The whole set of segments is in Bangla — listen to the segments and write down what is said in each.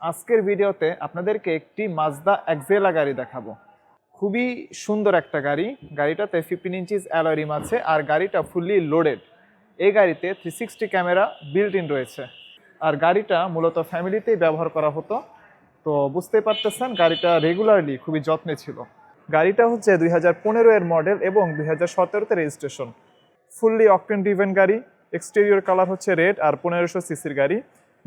আজকের ভিডিওতে আপনাদেরকে একটি মাজদা এক্সেলা গাড়ি দেখাবো। খুবই সুন্দর একটা গাড়ি। গাড়িটাতে 15 ইঞ্চিস অ্যালয় রিম আছে আর গাড়িটা ফুললি লোডেড। এই গাড়িতে 360 ক্যামেরা বিল্ট ইন রয়েছে। আর গাড়িটা মূলত ফ্যামিলিতেই ব্যবহার করা হতো। তো বুঝতেই পারতেছেন গাড়িটা রেগুলারলি খুবই যত্নে ছিল। গাড়িটা হচ্ছে 2015 এর মডেল এবং 2017তে রেজিস্ট্রেশন। ফুললি অকটেন ড্রিভেন গাড়ি। এক্সটেরিয়র কালার হচ্ছে রেড আর 1500 সিসির গাড়ি।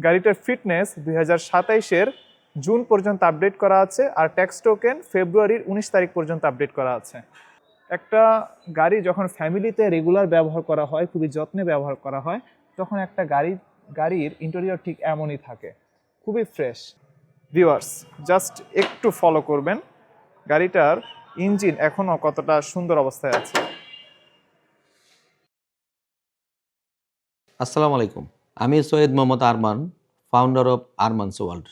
গাড়িটার ফিটনেস 2027-এর জুন পর্যন্ত আপডেট করা আছে আর ট্যাক্স টোকেন ফেব্রুয়ারির 19 তারিখ পর্যন্ত আপডেট করা আছে। একটা গাড়ি যখন ফ্যামিলিতে রেগুলার ব্যবহার করা হয়, খুবই যত্নে ব্যবহার করা হয়, তখন একটা গাড়ির ইন্টেরিয়র ঠিক এমনই থাকে, খুবই ফ্রেশ। ভিউয়ার্স, জাস্ট একটু ফলো করবেন গাড়িটার ইঞ্জিন এখনও কতটা সুন্দর অবস্থায় আছে। আসসালামু আলাইকুম, আমি Syed Mohammad Arman, founder of Arman's World.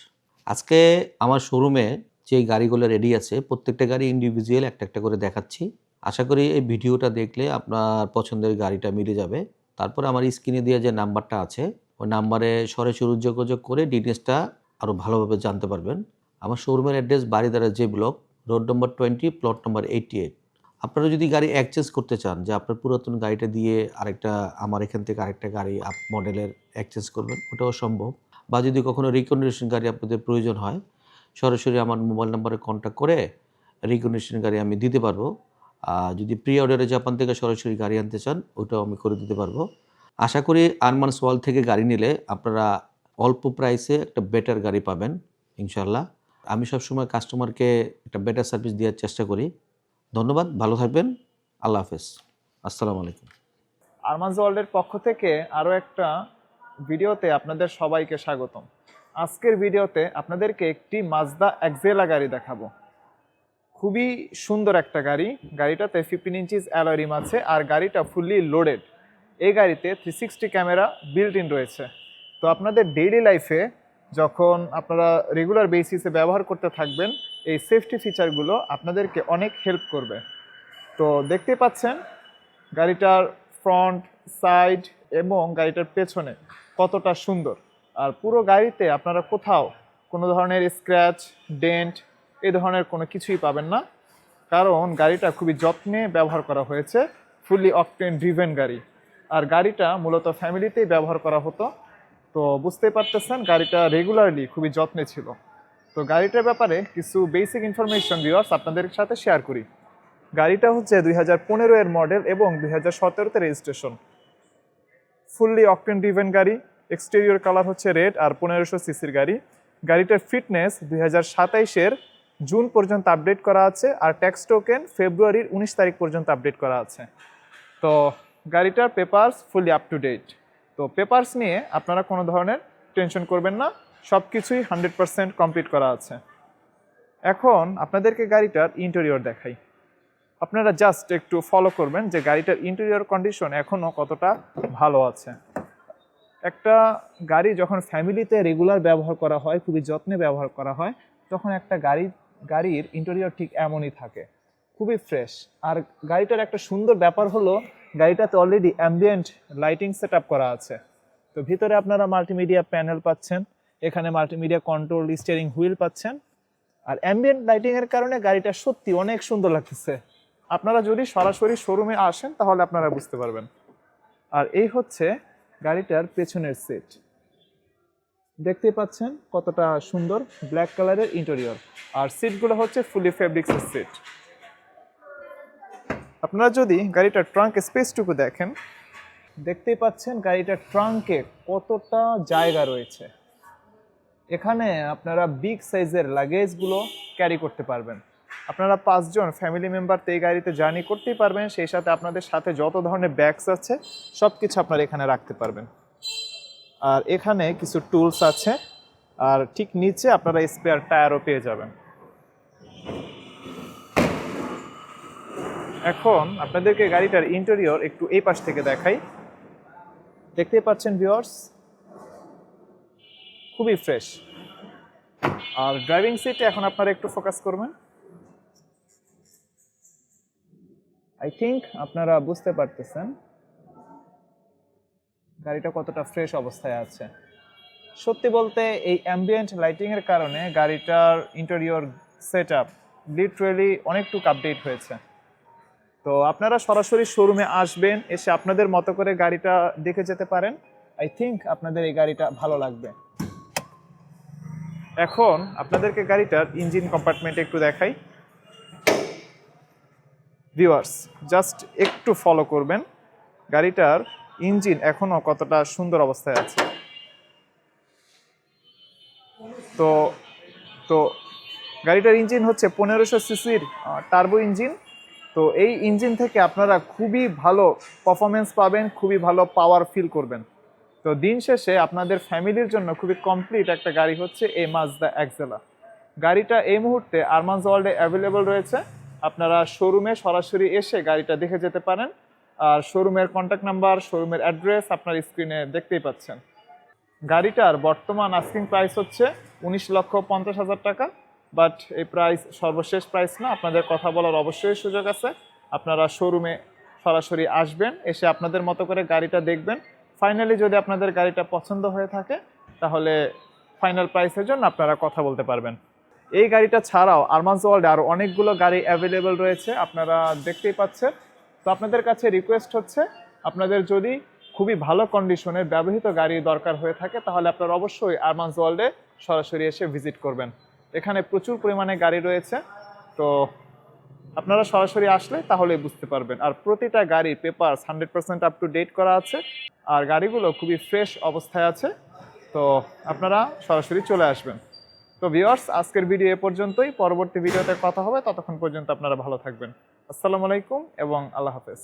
আজকে আমার শোরুমে যে গাড়িগুলো রেডি আছে প্রত্যেকটা গাড়ি ইন্ডিভিজুয়াল একটা একটা করে দেখাচ্ছি। আশা করি এই ভিডিওটা দেখলে আপনার পছন্দের গাড়িটা মিলে যাবে। তারপর আমার স্ক্রিনে দিয়ে যে নাম্বারটা আছে ওই নাম্বারে সরাসরি যোগাযোগ করে ডিটেলসটা আরও ভালোভাবে জানতে পারবেন। আমার শোরুমের address Baridhara J block, road number 20, plot number 88। আপনারা যদি গাড়ি এক্সচেঞ্জ করতে চান, যে আপনার পুরাতন গাড়িটা দিয়ে আমার এখান থেকে আরেকটা গাড়ি মডেলের এক্সচেঞ্জ করবেন, ওটাও সম্ভব। বা যদি কখনো রিকন্ডিশন গাড়ি আপনাদের প্রয়োজন হয়, সরাসরি আমার মোবাইল নাম্বারে কন্ট্যাক্ট করে রিকন্ডিশন গাড়ি আমি দিতে পারবো। আর যদি প্রি অর্ডারে জাপান থেকে সরাসরি গাড়ি আনতে চান, ওটাও আমি করে দিতে পারবো। আশা করি আরমানস ওয়ার্ল্ড থেকে গাড়ি নিলে আপনারা অল্প প্রাইসে একটা বেটার গাড়ি পাবেন ইনশাল্লাহ। আমি সবসময় কাস্টমারকে একটা বেটার সার্ভিস দেওয়ার চেষ্টা করি। ধন্যবাদ, ভালো থাকবেন, আল্লাহ হাফেজ, আসসালামু আলাইকুম। আরমানস ওয়ার্ল্ডের পক্ষ থেকে আরও একটা ভিডিওতে আপনাদের সবাইকে স্বাগতম। আজকের ভিডিওতে আপনাদেরকে একটি মাজদা এক্সেলা গাড়ি দেখাবো। খুবই সুন্দর একটা গাড়ি। গাড়িটাতে 15 ইঞ্চিস অ্যালয় রিম আছে আর গাড়িটা ফুললি লোডেড। এই গাড়িতে 360 ক্যামেরা বিল্ট ইন রয়েছে। তো আপনাদের ডেইলি লাইফে যখন আপনারা রেগুলার বেসিসে ব্যবহার করতে থাকবেন, এই সেফটি ফিচারগুলো আপনাদেরকে অনেক হেল্প করবে। তো দেখতে পাচ্ছেন গাড়িটার ফ্রন্ট, সাইড এবং গাড়িটার পেছনে কতটা সুন্দর। আর পুরো গাড়িতে আপনারা কোথাও কোনো ধরনের স্ক্র্যাচ, ডেন্ট এই ধরনের কোনো কিছুই পাবেন না, কারণ গাড়িটা খুবই যত্নে ব্যবহার করা হয়েছে। ফুললি অকটেন ড্রিভেন গাড়ি আর গাড়িটা মূলত ফ্যামিলিতেই ব্যবহার করা হতো। তো বুঝতেই পারতেছেন গাড়িটা রেগুলারলি খুবই যত্নে ছিল। তো গাড়িটার ব্যাপারে কিছু বেসিক ইনফরমেশন ভিউয়ার্স আপনাদের সাথে শেয়ার করি। গাড়িটা হচ্ছে 2015 এর মডেল এবং 2017তে রেজিস্ট্রেশন। ফুললি অকটেন ড্রিভেন গাড়ি। এক্সটেরিয়র কালার হচ্ছে রেড আর 1500 সিসির গাড়ি। গাড়িটার ফিটনেস 2027-এর জুন পর্যন্ত আপডেট করা আছে আর ট্যাক্স টোকেন ফেব্রুয়ারির 19 তারিখ পর্যন্ত আপডেট করা আছে। তো গাড়িটার papers fully up to date. তো পেপারস নিয়ে আপনারা কোনো ধরনের টেনশন করবেন না, সব কিছুই 100% কমপ্লিট করা আছে। এখন আপনাদেরকে গাড়িটার ইন্টেরিয়র দেখাই। আপনারা জাস্ট একটু ফলো করবেন যে গাড়িটার ইন্টেরিয়র কন্ডিশন এখনও কতটা ভালো আছে। একটা গাড়ি যখন ফ্যামিলিতে রেগুলার ব্যবহার করা হয়, খুবই যত্নে ব্যবহার করা হয়, তখন একটা গাড়ির ইন্টেরিয়র ঠিক এমনই থাকে, খুবই ফ্রেশ। আর গাড়িটার একটা সুন্দর ব্যাপার হলো গাড়িটাতে already ambient lighting set up করা আছে। তো ভিতরে আপনারা মাল্টিমিডিয়া প্যানেল পাচ্ছেন, এখানে মাল্টিমিডিয়া কন্ট্রোল, স্টিয়ারিং হুইল পাচ্ছেন। আর অ্যাম্বিয়েন্ট লাইটিংয়ের কারণে গাড়িটা সত্যি অনেক সুন্দর লাগতেছে। আপনারা যদি সরাসরি শোরুমে আসেন তাহলে আপনারা বুঝতে পারবেন। আর এই হচ্ছে গাড়িটার পেছনের সিট, দেখতে পাচ্ছেন কতটা সুন্দর ব্ল্যাক কালারের ইন্টেরিয়র। আর সিটগুলো হচ্ছে ফুলি ফেব্রিক্সের সিট। আপনারা যদি গাড়িটার ট্রাঙ্ক স্পেসটুকু দেখেন, দেখতেই পাচ্ছেন গাড়িটার ট্রাঙ্কে কতটা জায়গা রয়েছে। এখানে আপনারা বিগ সাইজের লাগেজগুলো ক্যারি করতে পারবেন। আপনারা 5 জন ফ্যামিলি মেম্বার তো এই গাড়িতে জার্নি করতেই পারবেন, সেই সাথে আপনাদের সাথে যত ধরনের ব্যাগস আছে সব কিছু আপনারা এখানে রাখতে পারবেন। আর এখানে কিছু টুলস আছে আর ঠিক নিচে আপনারা স্পেয়ার টায়ারও পেয়ে যাবেন। এখন আপনাদেরকে গাড়িটার ইন্টেরিয়র একটু এই পাশ থেকে দেখাই। দেখতেই পাচ্ছেন ভিউয়ার্স, খুবই ফ্রেশ। আর ড্রাইভিং সিটে এখন আপনারা একটু ফোকাস করবেন। আই থিঙ্ক আপনারা বুঝতে পারতেছেন গাড়িটা কতটা ফ্রেশ অবস্থায় আছে। সত্যি বলতে এই অ্যাম্বিয়েন্ট লাইটিংয়ের কারণে গাড়িটার ইন্টেরিয়র সেট আপ লিটারেলি অনেকটুকু আপডেট হয়েছে। তো আপনারা সরাসরি শোরুমে আসবেন, এসে আপনাদের মতো করে গাড়িটা দেখে যেতে পারেন। আই থিঙ্ক আপনাদের এই গাড়িটা ভালো লাগবে। এখন আপনাদেরকে গাড়িটার ইঞ্জিন কম্পার্টমেন্টে একটু দেখাই। ভিউয়ার্স, জাস্ট একটু ফলো করবেন গাড়িটার ইঞ্জিন এখনো কতটা সুন্দর অবস্থায় আছে। তো তো গাড়িটার ইঞ্জিন হচ্ছে 1500 সিসির টার্বো ইঞ্জিন। তো এই ইঞ্জিন থেকে আপনারা খুবই ভালো পারফরমেন্স পাবেন, খুবই ভালো পাওয়ার ফিল করবেন। তো দিন শেষে আপনাদের ফ্যামিলির জন্য খুবই কমপ্লিট একটা গাড়ি হচ্ছে এই মাজদা এক্সেলা। গাড়িটা এই মুহূর্তে আরমানস ওয়ার্ল্ডে অ্যাভেলেবল রয়েছে। আপনারা শোরুমে সরাসরি এসে গাড়িটা দেখে যেতে পারেন। আর শোরুমের কন্ট্যাক্ট নাম্বার, শোরুমের অ্যাড্রেস আপনার স্ক্রিনে দেখতেই পাচ্ছেন। গাড়িটার বর্তমান আস্কিং প্রাইস হচ্ছে 19,50,000 টাকা। বাট এই প্রাইস সর্বশেষ প্রাইস না, আপনাদের কথা বলার অবশ্যই সুযোগ আছে। আপনারা শোরুমে সরাসরি আসবেন, এসে আপনাদের মতো করে গাড়িটা দেখবেন। ফাইনালি যদি আপনাদের গাড়িটা পছন্দ হয়ে থাকে তাহলে ফাইনাল প্রাইসের জন্য আপনারা কথা বলতে পারবেন। এই গাড়িটা ছাড়াও আরমানস ওয়ার্ল্ডে আরও অনেকগুলো গাড়ি অ্যাভেলেবেল রয়েছে, আপনারা দেখতেই পাচ্ছেন। তো আপনাদের কাছে রিকোয়েস্ট হচ্ছে, আপনাদের যদি খুবই ভালো কন্ডিশনের ব্যবহৃত গাড়ি দরকার হয়ে থাকে তাহলে আপনারা অবশ্যই আরমানস ওয়ার্ল্ডে সরাসরি এসে ভিজিট করবেন। এখানে প্রচুর পরিমাণে গাড়ি রয়েছে, তো আপনারা সরাসরি আসলে তাহলেই বুঝতে পারবেন। আর প্রতিটা গাড়ির পেপারস 100% আপ টু ডেট করা আছে, আর গাড়িগুলো খুবই ফ্রেশ অবস্থায় আছে। তো আপনারা সরাসরি চলে আসবেন। তো ভিউয়ার্স, আজকের ভিডিও এ পর্যন্তই। পরবর্তী ভিডিওতে কথা হবে, ততক্ষণ পর্যন্ত আপনারা ভালো থাকবেন। আসসালামু আলাইকুম এবং আল্লাহ হাফেজ।